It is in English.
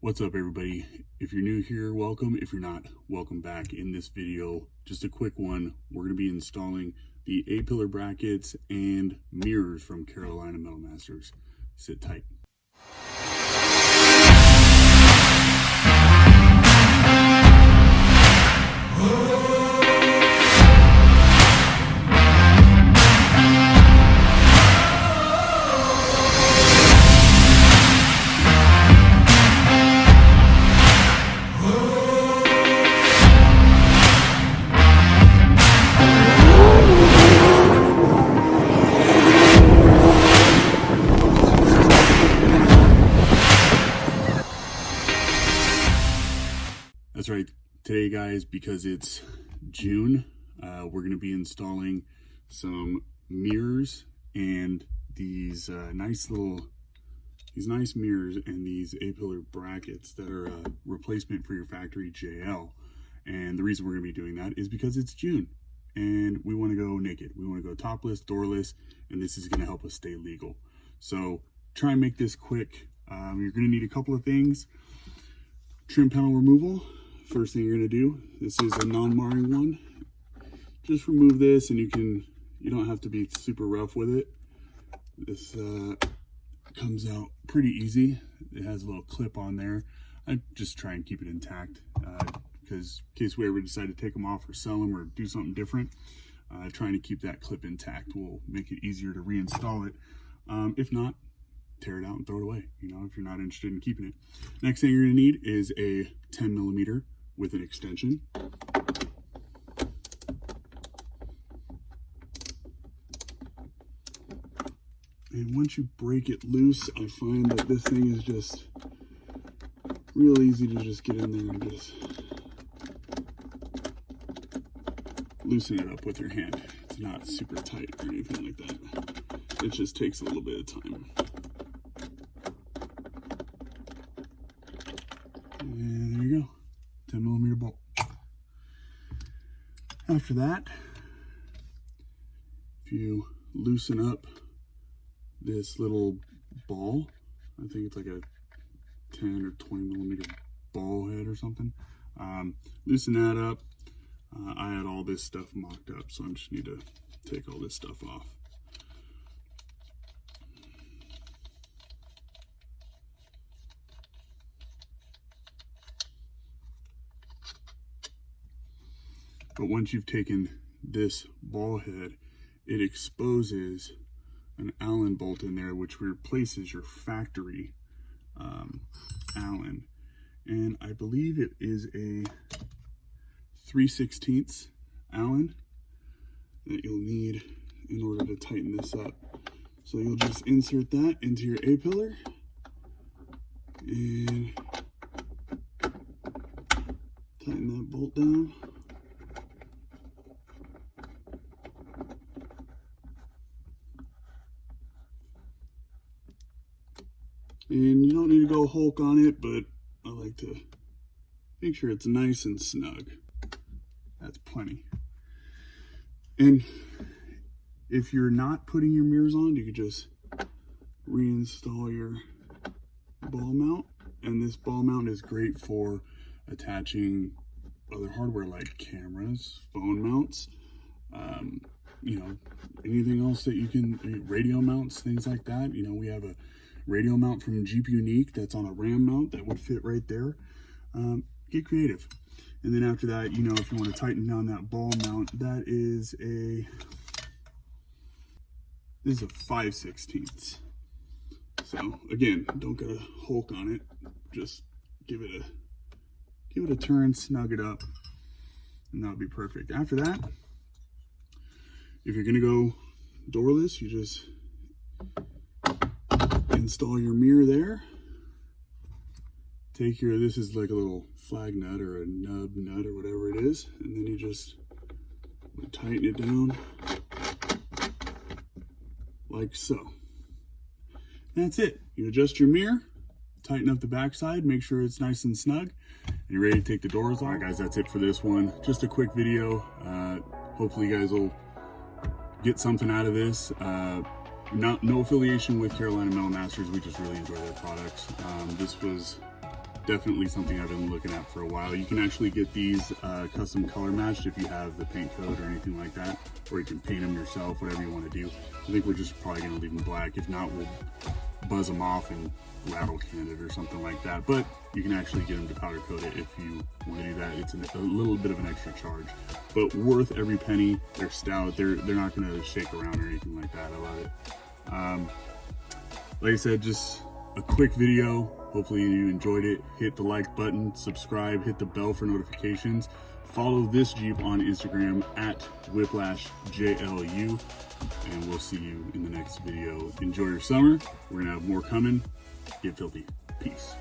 What's up, everybody? If you're new here, welcome. If you're not, welcome back. In this video, just a quick one, we're going to be installing the A-pillar brackets and mirrors from Carolina Metal Masters. Sit tight. That's right. Today, guys, because it's June, we're going to be installing some mirrors and these nice mirrors and these A-pillar brackets that are a replacement for your factory JL. And the reason we're going to be doing that is because it's June and we want to go naked. We want to go topless, doorless, and this is going to help us stay legal. So try and make this quick. You're going to need a couple of things. Trim panel removal. First thing you're going to do, this is a non-marring one. Just remove this and you don't have to be super rough with it. This comes out pretty easy. It has a little clip on there. I just try and keep it intact because in case we ever decide to take them off or sell them or do something different, trying to keep that clip intact will make it easier to reinstall it. If not, tear it out and throw it away, if you're not interested in keeping it. Next thing you're going to need is a 10 millimeter with an extension. And once you break it loose, I find that this thing is just real easy to just get in there and just loosen it up with your hand. It's not super tight or anything like that. It just takes a little bit of time. And there you go, 10 millimeter bolt. After that, if you loosen up this little ball, I think it's like a 10 or 20 millimeter ball head or something, loosen that up. I had all this stuff mocked up, so I just need to take all this stuff off. But once you've taken this ball head, it exposes an Allen bolt in there, which replaces your factory Allen. And I believe it is a 3/16 Allen that you'll need in order to tighten this up. So you'll just insert that into your A-pillar and tighten that bolt down. And you don't need to go Hulk on it, but I like to make sure it's nice and snug. That's plenty. And if you're not putting your mirrors on, you could just reinstall your ball mount. And this ball mount is great for attaching other hardware like cameras, phone mounts, anything else that you can, radio mounts, things like that. We have a radio mount from Jeep Unique that's on a RAM mount that would fit right there. Get creative. And then after that, if you want to tighten down that ball mount, this is a 5/16. So again, don't go Hulk on it. Just give it a turn, snug it up, and that'll be perfect. After that, if you're gonna go doorless, you just install your mirror there. Take this is like a little flag nut or a nub nut or whatever it is, and then you just tighten it down like so. That's it. You adjust your mirror, tighten up the backside, make sure it's nice and snug, and you're ready to take the doors off. All right, guys, that's it for this one. Just a quick video. Hopefully you guys will get something out of this. No affiliation with Carolina Metal Masters. We just really enjoy their products. This was definitely something I've been looking at for a while. You can actually get these custom color matched if you have the paint code or anything like that, or you can paint them yourself, whatever you want to do. I think we're just probably going to leave them black. If not, we'll buzz them off and rattle can it or something like that. But you can actually get them to powder coat it if you want to do that. It's a little bit of an extra charge, but worth every penny. They're stout. They're not going to shake around or anything like that. I love it. Like I said, just a quick video. Hopefully you enjoyed it. Hit the like button, subscribe, hit the bell for notifications. Follow this Jeep on Instagram at WhiplashJLU, and we'll see you in the next video. Enjoy your summer. We're gonna have more coming. Get filthy. Peace.